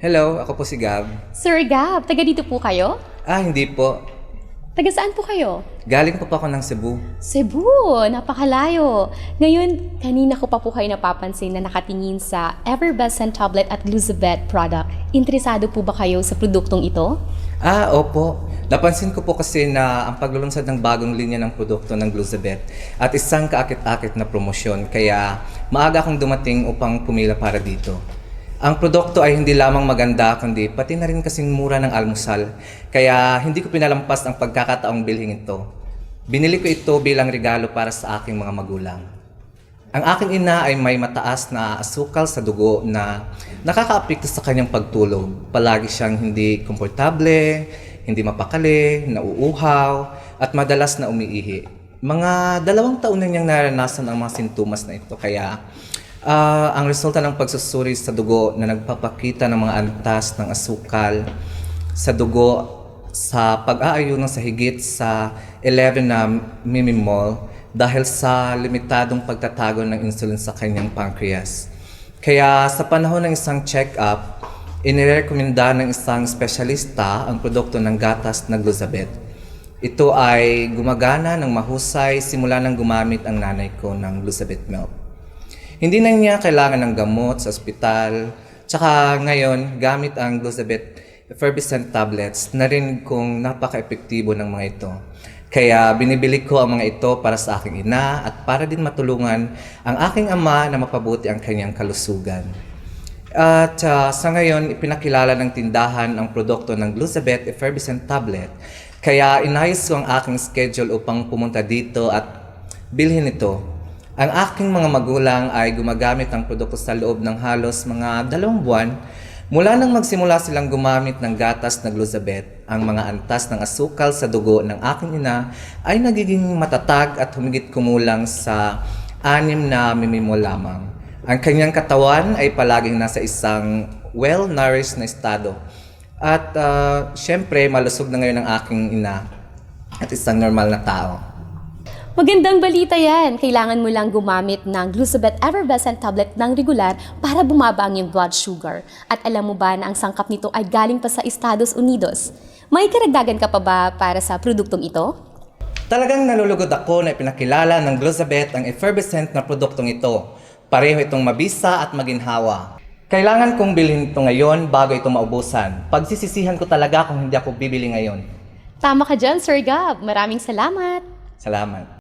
Hello, ako po si Gab. Sir Gab, taga dito po kayo? Hindi po. Taga saan po kayo? Galing po ako ng Cebu. Cebu, napakalayo. Ngayon, kanina ko pa po kayo napapansin na nakatingin sa Effervescent Tablet at Glucibet product. Interesado po ba kayo sa produktong ito? Opo. Napansin ko po kasi na ang paglulunsad ng bagong linya ng produkto ng Glucibet at isang kaakit-akit na promosyon, kaya maaga akong dumating upang pumila para dito. Ang produkto ay hindi lamang maganda, kundi pati na rin kasing mura ng almusal. Kaya hindi ko pinalampas ang pagkakataong bilhin ito. Binili ko ito bilang regalo para sa aking mga magulang. Ang aking ina ay may mataas na asukal sa dugo na nakakaapekto sa kanyang pagtulog. Palagi siyang hindi komportable, hindi mapakali, nauuhaw, at madalas na umiihi. Mga 2 taon na niyang naranasan ang mga sintomas na ito, kaya ang resulta ng pagsusuri sa dugo na nagpapakita ng mga antas ng asukal sa dugo sa pag-aayunan sa higit sa 11 na mmol dahil sa limitadong pagtatago ng insulin sa kanyang pancreas. Kaya sa panahon ng isang check-up, inirekomenda ng isang espesyalista ang produkto ng gatas na Glucibet. Ito ay gumagana ng mahusay simula nang gumamit ang nanay ko ng Glucibet milk. Hindi na niya kailangan ng gamot sa ospital. Tsaka ngayon, gamit ang Glucibet Effervescent tablets, narinig kong napaka-epektibo ng mga ito. Kaya binibili ko ang mga ito para sa aking ina at para din matulungan ang aking ama na mapabuti ang kanyang kalusugan. At sa ngayon, ipinakilala ng tindahan ang produkto ng Glucibet Effervescent tablet. Kaya inayos ko ang aking schedule upang pumunta dito at bilhin ito. Ang aking mga magulang ay gumagamit ng produkto sa loob ng halos mga 2 buwan. Mula nang magsimula silang gumamit ng gatas na Glucibet, ang mga antas ng asukal sa dugo ng aking ina ay nagiging matatag at humigit kumulang sa 6 na mmol lamang. Ang kanyang katawan ay palaging nasa isang well-nourished na estado. At syempre, malusog na ngayon ang aking ina at isang normal na tao. Magandang balita yan. Kailangan mo lang gumamit ng Glucibet Effervescent tablet ng regular para bumaba ang iyong blood sugar. At alam mo ba na ang sangkap nito ay galing pa sa Estados Unidos? May karagdagan ka pa ba para sa produktong ito? Talagang nalulugod ako na ipinakilala ng Glucibet ang effervescent na produktong ito. Pareho itong mabisa at maginhawa. Kailangan kong bilhin ito ngayon bago ito maubusan. Pagsisisihan ko talaga kung hindi ako bibili ngayon. Tama ka dyan, Sir Gab. Maraming salamat. Salamat.